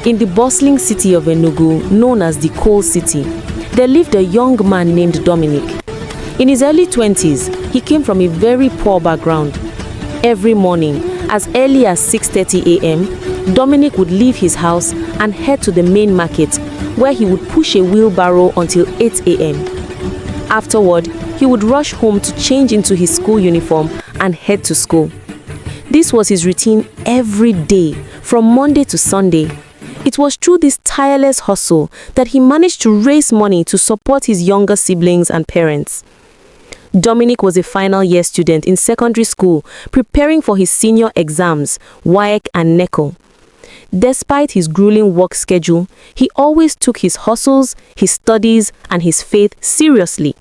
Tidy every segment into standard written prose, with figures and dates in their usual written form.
In the bustling city of Enugu, known as the Coal City, there lived a young man named Dominic. In his early 20s, he came from a very poor background. Every morning, as early as 6:30 a.m., Dominic would leave his house and head to the main market, where he would push a wheelbarrow until 8 a.m. Afterward, he would rush home to change into his school uniform and head to school. This was his routine every day, from Monday to Sunday. It was through this tireless hustle that he managed to raise money to support his younger siblings and parents. Dominic was a final year student in secondary school, preparing for his senior exams, WAEC and NECO. Despite his grueling work schedule, he always took his hustles, his studies, and his faith seriously.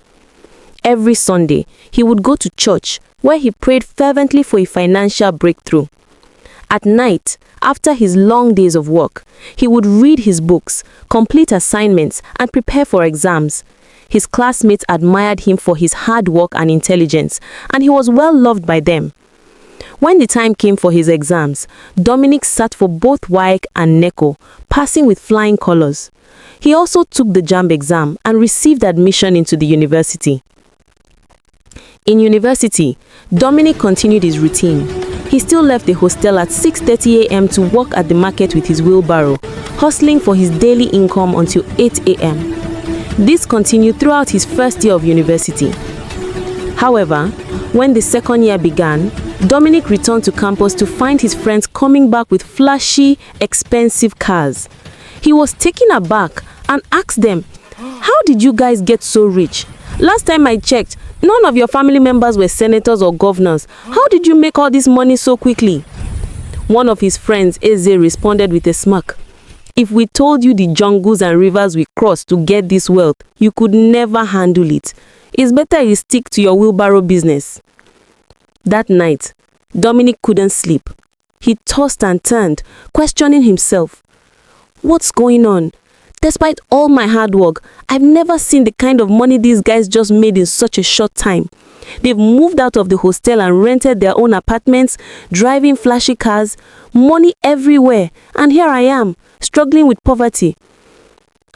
Every Sunday, he would go to church, where he prayed fervently for a financial breakthrough. At night, after his long days of work, he would read his books, complete assignments, and prepare for exams. His classmates admired him for his hard work and intelligence, and he was well loved by them. When the time came for his exams, Dominic sat for both WAEC and NECO, passing with flying colors. He also took the JAMB exam and received admission into the university. In university, Dominic continued his routine. He still left the hostel at 6:30 a.m. to work at the market with his wheelbarrow, hustling for his daily income until 8 a.m. This continued throughout his first year of university. However, when the second year began, Dominic returned to campus to find his friends coming back with flashy, expensive cars. He was taken aback and asked them, "How did you guys get so rich? Last time I checked, none of your family members were senators or governors. How did you make all this money so quickly?" One of his friends, Eze, responded with a smirk. "If we told you the jungles and rivers we crossed to get this wealth, you could never handle it. It's better you stick to your wheelbarrow business." That night, Dominic couldn't sleep. He tossed and turned, questioning himself. What's going on? Despite all my hard work, I've never seen the kind of money these guys just made in such a short time. They've moved out of the hostel and rented their own apartments, driving flashy cars, money everywhere, and here I am, struggling with poverty.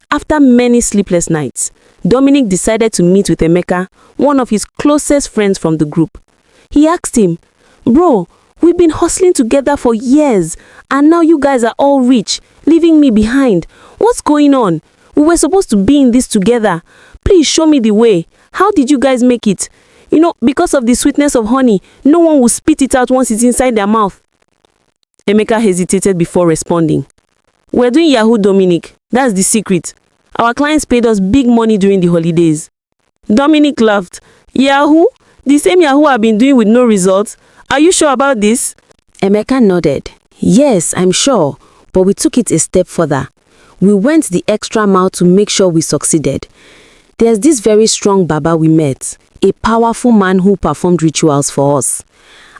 After many sleepless nights, Dominic decided to meet with Emeka, one of his closest friends from the group. He asked him, "Bro, we've been hustling together for years, and now you guys are all rich, leaving me behind. What's going on? We were supposed to be in this together. Please show me the way. How did you guys make it? Because of the sweetness of honey, no one will spit it out once it's inside their mouth." Emeka hesitated before responding. "We're doing Yahoo, Dominic. That's the secret. Our clients paid us big money during the holidays." Dominic laughed. "Yahoo? The same Yahoo I've been doing with no results? Are you sure about this?" Emeka nodded. "Yes, I'm sure, but we took it a step further. We went the extra mile to make sure we succeeded. There's this very strong Baba we met, a powerful man who performed rituals for us.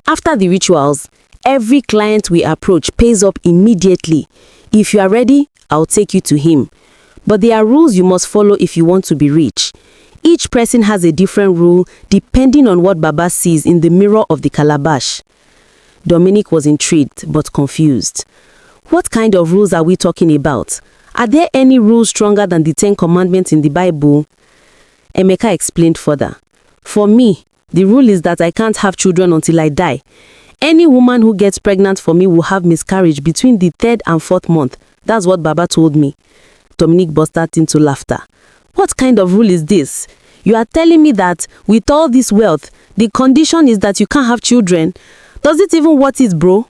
After the rituals, every client we approach pays up immediately. If you are ready, I'll take you to him. But there are rules you must follow if you want to be rich. Each person has a different rule depending on what Baba sees in the mirror of the calabash." Dominic was intrigued but confused. What kind of rules are we talking about? Are there any rules stronger than the 10 Commandments in the Bible? Emeka explained further. "For me, the rule is that I can't have children until I die. Any woman who gets pregnant for me will have miscarriage between the 3rd and 4th month. That's what Baba told me." Dominic burst out into laughter. "What kind of rule is this? You are telling me that with all this wealth, the condition is that you can't have children? Does it even worth it, bro?"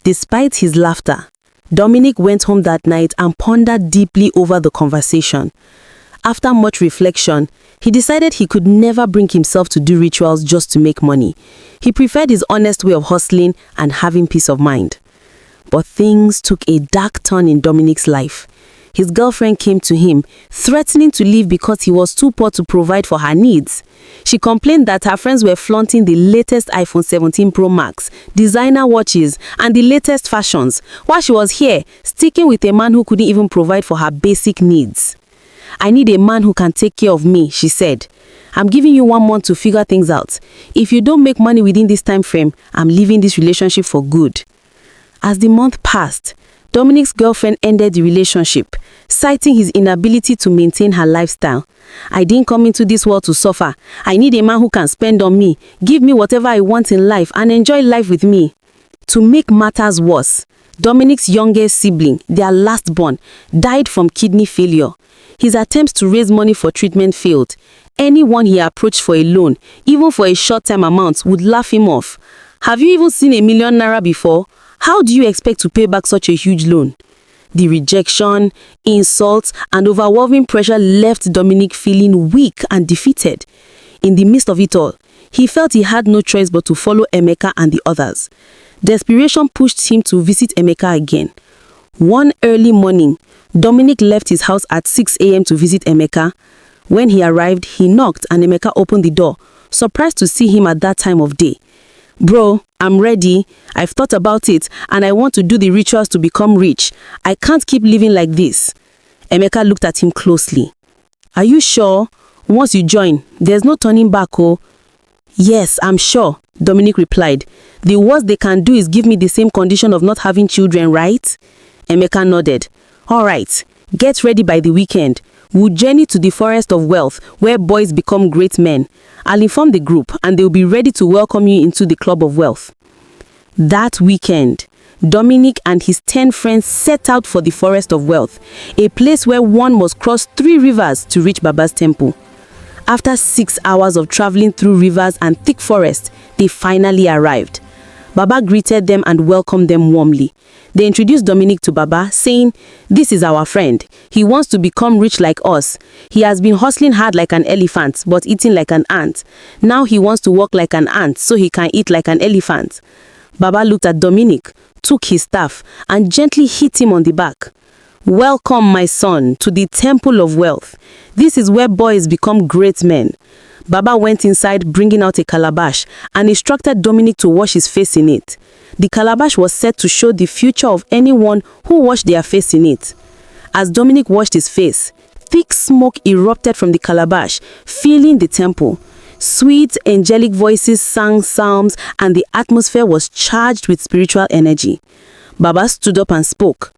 Despite his laughter, Dominic went home that night and pondered deeply over the conversation. After much reflection, he decided he could never bring himself to do rituals just to make money. He preferred his honest way of hustling and having peace of mind. But things took a dark turn in Dominic's life. His girlfriend came to him, threatening to leave because he was too poor to provide for her needs. She complained that her friends were flaunting the latest iPhone 17 Pro Max, designer watches, and the latest fashions, while she was here, sticking with a man who couldn't even provide for her basic needs. "I need a man who can take care of me," she said. "I'm giving you 1 month to figure things out. If you don't make money within this time frame, I'm leaving this relationship for good." As the month passed, Dominic's girlfriend ended the relationship, citing his inability to maintain her lifestyle. "I didn't come into this world to suffer. I need a man who can spend on me, give me whatever I want in life, and enjoy life with me." To make matters worse, Dominic's youngest sibling, their last born, died from kidney failure. His attempts to raise money for treatment failed. Anyone he approached for a loan, even for a short-term amount, would laugh him off. "Have you even seen ₦1,000,000 before? How do you expect to pay back such a huge loan?" The rejection, insults, and overwhelming pressure left Dominic feeling weak and defeated. In the midst of it all, he felt he had no choice but to follow Emeka and the others. Desperation pushed him to visit Emeka again. One early morning, Dominic left his house at 6 a.m. to visit Emeka. When he arrived, he knocked and Emeka opened the door, surprised to see him at that time of day. "Bro, I'm ready. I've thought about it and I want to do the rituals to become rich. I can't keep living like this." Emeka looked at him closely. "Are you sure? Once you join, there's no turning back, oh." "Yes, I'm sure," Dominic replied. "The worst they can do is give me the same condition of not having children, right?" Emeka nodded. "All right, get ready by the weekend. We'll journey to the forest of wealth where boys become great men. I'll inform the group and they'll be ready to welcome you into the club of wealth." That weekend, Dominic and his 10 friends set out for the forest of wealth, a place where one must cross 3 rivers to reach Baba's temple. After 6 hours of traveling through rivers and thick forest, they finally arrived. Baba greeted them and welcomed them warmly. They introduced Dominic to Baba, saying, "This is our friend. He wants to become rich like us. He has been hustling hard like an elephant, but eating like an ant. Now he wants to walk like an ant so he can eat like an elephant." Baba looked at Dominic, took his staff, and gently hit him on the back. "Welcome, my son, to the temple of wealth. This is where boys become great men." Baba went inside, bringing out a calabash, and instructed Dominic to wash his face in it. The calabash was said to show the future of anyone who washed their face in it. As Dominic washed his face, thick smoke erupted from the calabash, filling the temple. Sweet, angelic voices sang psalms, and the atmosphere was charged with spiritual energy. Baba stood up and spoke.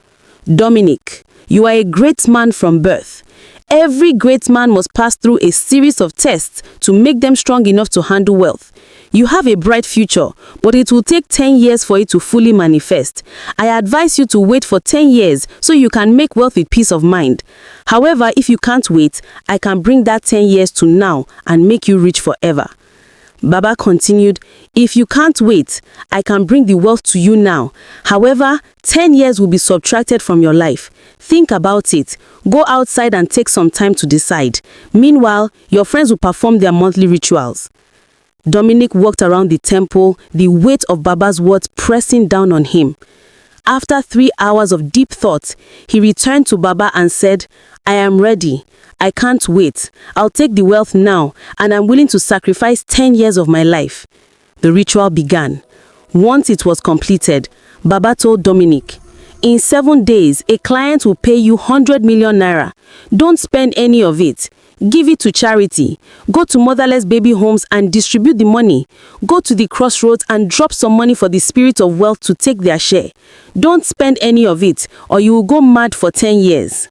"Dominic, you are a great man from birth. Every great man must pass through a series of tests to make them strong enough to handle wealth. You have a bright future, but it will take 10 years for it to fully manifest. I advise you to wait for 10 years so you can make wealth with peace of mind. However, if you can't wait, I can bring that 10 years to now and make you rich forever." Baba continued, "If you can't wait, I can bring the wealth to you now. However, 10 years will be subtracted from your life. Think about it. Go outside and take some time to decide. Meanwhile, your friends will perform their monthly rituals." Dominic walked around the temple, the weight of Baba's words pressing down on him. After 3 hours of deep thought, he returned to Baba and said, "I am ready. I can't wait. I'll take the wealth now, and I'm willing to sacrifice 10 years of my life." The ritual began. Once it was completed, Baba told Dominic, "In 7 days, a client will pay you 100 million naira. Don't spend any of it. Give it to charity. Go to motherless baby homes and distribute the money. Go to the crossroads and drop some money for the spirit of wealth to take their share. Don't spend any of it, or you will go mad for 10 years.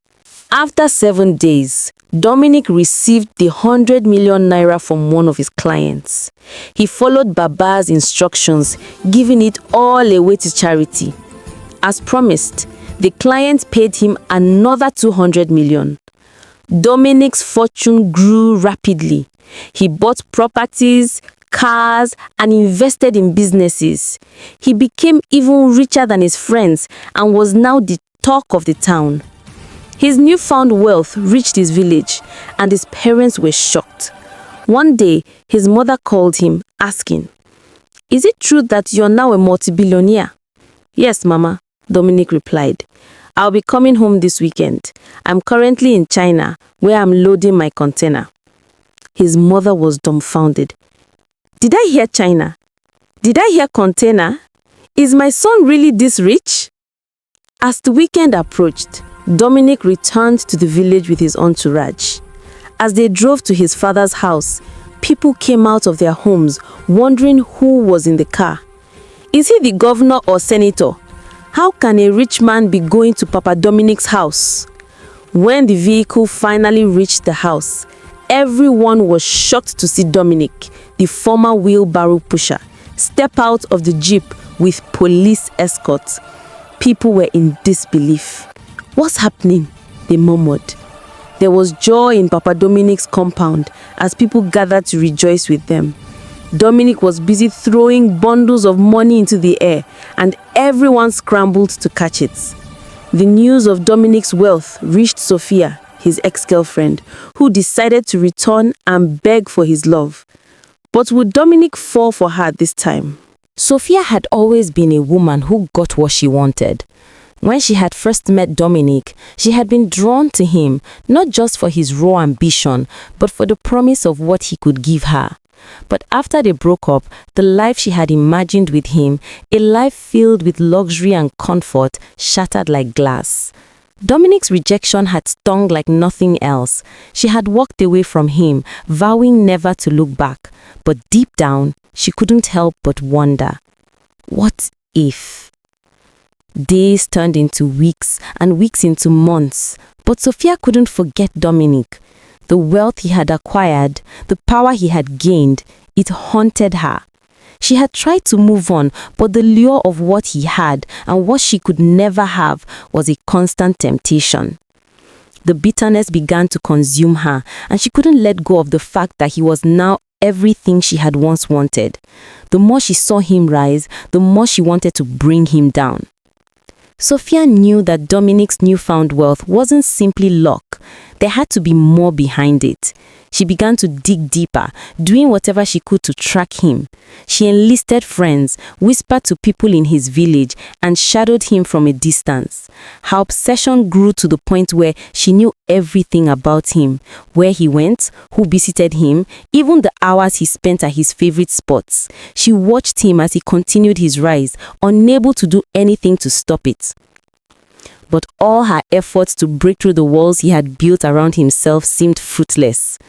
After 7 days, Dominic received the 100 million naira from one of his clients. He followed Baba's instructions, giving it all away to charity. As promised, the client paid him another 200 million. Dominic's fortune grew rapidly. He bought properties, cars, and invested in businesses. He became even richer than his friends and was now the talk of the town. His newfound wealth reached his village, and his parents were shocked. One day, his mother called him, asking, "Is it true that you're now a multi-billionaire?" "Yes, Mama," Dominic replied. "I'll be coming home this weekend. I'm currently in China, where I'm loading my container." His mother was dumbfounded. "Did I hear China? Did I hear container? Is my son really this rich?" As the weekend approached, Dominic returned to the village with his entourage. As they drove to his father's house, people came out of their homes wondering who was in the car. "Is he the governor or senator?" How can a rich man be going to Papa Dominic's house? When the vehicle finally reached the house, everyone was shocked to see Dominic, the former wheelbarrow pusher, step out of the jeep with police escort. People were in disbelief. "What's happening?" they murmured. There was joy in Papa Dominic's compound as people gathered to rejoice with them. Dominic was busy throwing bundles of money into the air, and everyone scrambled to catch it. The news of Dominic's wealth reached Sophia, his ex-girlfriend, who decided to return and beg for his love. But would Dominic fall for her this time? Sophia had always been a woman who got what she wanted. When she had first met Dominic, she had been drawn to him, not just for his raw ambition, but for the promise of what he could give her. But after they broke up, the life she had imagined with him, a life filled with luxury and comfort, shattered like glass. Dominic's rejection had stung like nothing else. She had walked away from him, vowing never to look back. But deep down, she couldn't help but wonder, what if? Days turned into weeks and weeks into months, but Sophia couldn't forget Dominic. The wealth he had acquired, the power he had gained, it haunted her. She had tried to move on, but the lure of what he had and what she could never have was a constant temptation. The bitterness began to consume her, and she couldn't let go of the fact that he was now everything she had once wanted. The more she saw him rise, the more she wanted to bring him down. Sophia knew that Dominic's newfound wealth wasn't simply luck. There had to be more behind it. She began to dig deeper, doing whatever she could to track him. She enlisted friends, whispered to people in his village, and shadowed him from a distance. Her obsession grew to the point where she knew everything about him, where he went, who visited him, even the hours he spent at his favorite spots. She watched him as he continued his rise, unable to do anything to stop it. But all her efforts to break through the walls he had built around himself seemed fruitless.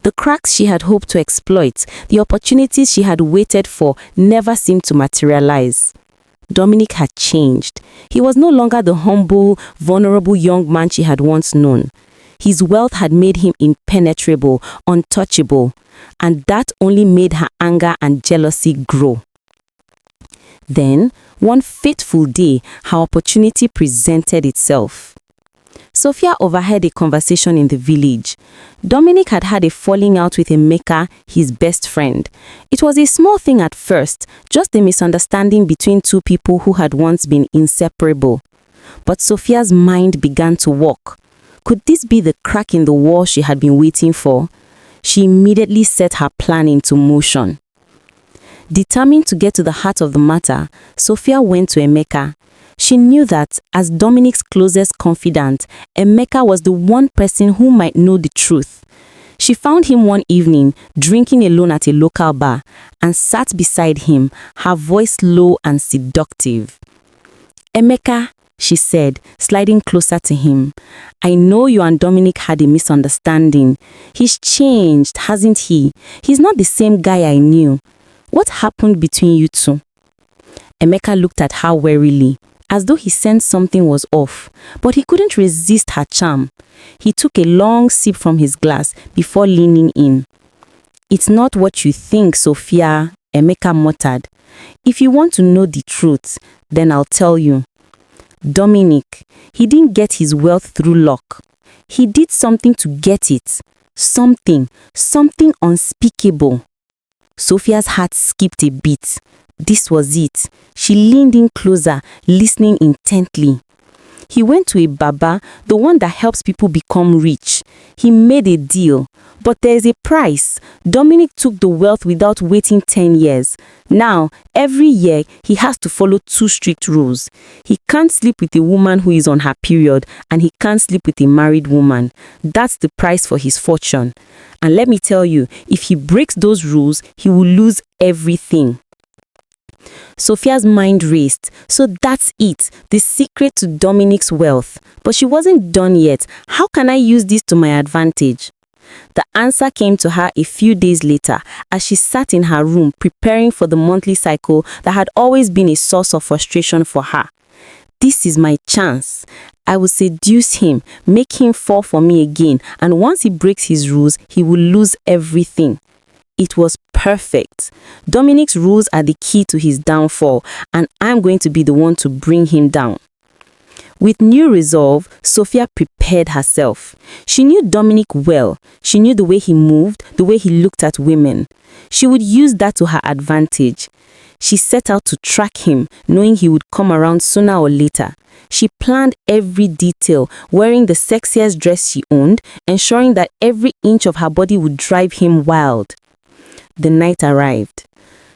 The cracks she had hoped to exploit, the opportunities she had waited for, never seemed to materialize. Dominic had changed. He was no longer the humble, vulnerable young man she had once known. His wealth had made him impenetrable, untouchable, and that only made her anger and jealousy grow. Then, one fateful day, her opportunity presented itself. Sophia overheard a conversation in the village. Dominic had had a falling out with Emeka, his best friend. It was a small thing at first, just a misunderstanding between two people who had once been inseparable. But Sophia's mind began to work. Could this be the crack in the wall she had been waiting for? She immediately set her plan into motion. Determined to get to the heart of the matter, Sophia went to Emeka. She knew that, as Dominic's closest confidant, Emeka was the one person who might know the truth. She found him one evening, drinking alone at a local bar, and sat beside him, her voice low and seductive. "Emeka," she said, sliding closer to him, "I know you and Dominic had a misunderstanding. He's changed, hasn't he? He's not the same guy I knew. What happened between you two?" Emeka looked at her warily, as though he sensed something was off, but he couldn't resist her charm. He took a long sip from his glass before leaning in. "It's not what you think, Sophia," Emeka muttered. "If you want to know the truth, then I'll tell you. Dominic, he didn't get his wealth through luck. He did something to get it. Something unspeakable." Sophia's heart skipped a beat. This was it. She leaned in closer, listening intently. "He went to a Baba, the one that helps people become rich. He made a deal. But there's a price. Dominic took the wealth without waiting 10 years. Now, every year, he has to follow 2 strict rules. He can't sleep with a woman who is on her period, and he can't sleep with a married woman. That's the price for his fortune. And let me tell you, if he breaks those rules, he will lose everything." Sophia's mind raced. So that's it, the secret to Dominic's wealth. But she wasn't done yet. How can I use this to my advantage? The answer came to her a few days later as she sat in her room preparing for the monthly cycle that had always been a source of frustration for her. This is my chance. I will seduce him, make him fall for me again, and once he breaks his rules, he will lose everything. It was perfect. Dominic's rules are the key to his downfall, and I'm going to be the one to bring him down. With new resolve, Sophia prepared herself. She knew Dominic well. She knew the way he moved, the way he looked at women. She would use that to her advantage. She set out to track him, knowing he would come around sooner or later. She planned every detail, wearing the sexiest dress she owned, ensuring that every inch of her body would drive him wild. The night arrived.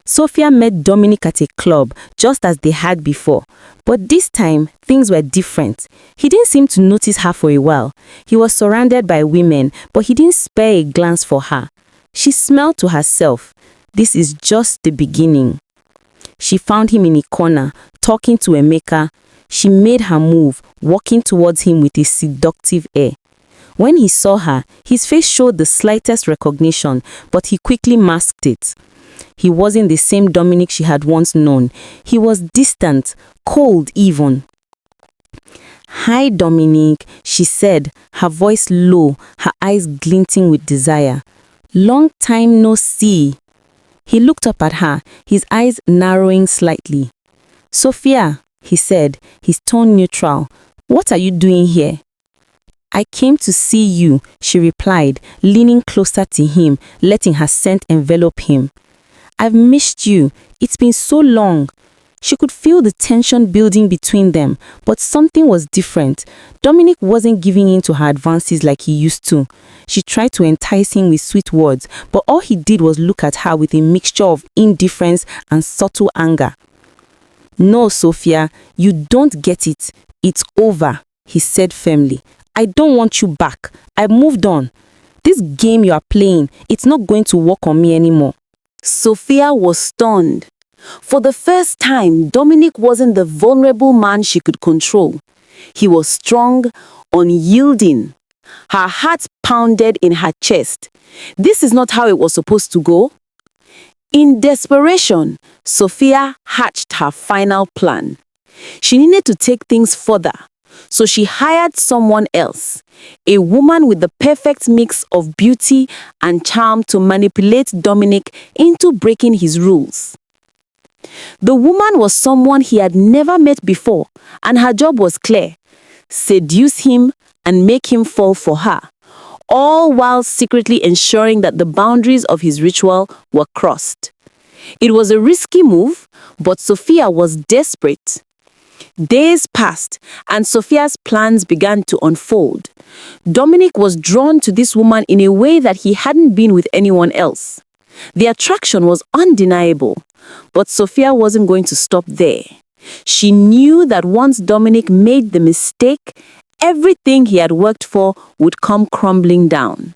Sophia met Dominic at a club, just as they had before. But this time, things were different. He didn't seem to notice her for a while. He was surrounded by women, but he didn't spare a glance for her. She smiled to herself. This is just the beginning. She found him in a corner, talking to Emeka. She made her move, walking towards him with a seductive air. When he saw her, his face showed the slightest recognition, but he quickly masked it. He wasn't the same Dominic she had once known. He was distant, cold even. "Hi, Dominic," she said, her voice low, her eyes glinting with desire. "Long time no see." He looked up at her, his eyes narrowing slightly. "Sophia," he said, his tone neutral, "what are you doing here?" "I came to see you," she replied, leaning closer to him, letting her scent envelop him. "I've missed you. It's been so long." She could feel the tension building between them, but something was different. Dominic wasn't giving in to her advances like he used to. She tried to entice him with sweet words, but all he did was look at her with a mixture of indifference and subtle anger. "No, Sophia, you don't get it. It's over," he said firmly. "I don't want you back. I've moved on. This game you are playing, it's not going to work on me anymore." Sophia was stunned. For the first time, Dominic wasn't the vulnerable man she could control. He was strong, unyielding. Her heart pounded in her chest. This is not how it was supposed to go. In desperation, Sophia hatched her final plan. She needed to take things further, so she hired someone else, a woman with the perfect mix of beauty and charm to manipulate Dominic into breaking his rules. The woman was someone he had never met before, and her job was clear: seduce him and make him fall for her, all while secretly ensuring that the boundaries of his ritual were crossed. It was a risky move, but Sophia was desperate. Days passed, and Sophia's plans began to unfold. Dominic was drawn to this woman in a way that he hadn't been with anyone else. The attraction was undeniable, but Sophia wasn't going to stop there. She knew that once Dominic made the mistake, everything he had worked for would come crumbling down.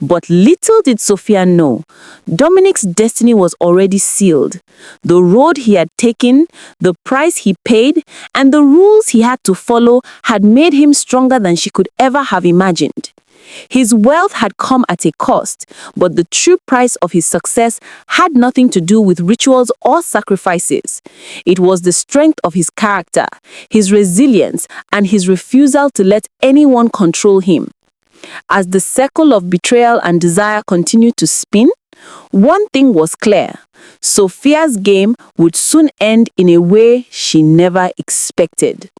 But little did Sophia know, Dominic's destiny was already sealed. The road he had taken, the price he paid, and the rules he had to follow had made him stronger than she could ever have imagined. His wealth had come at a cost, but the true price of his success had nothing to do with rituals or sacrifices. It was the strength of his character, his resilience, and his refusal to let anyone control him. As the circle of betrayal and desire continued to spin, one thing was clear: Sophia's game would soon end in a way she never expected.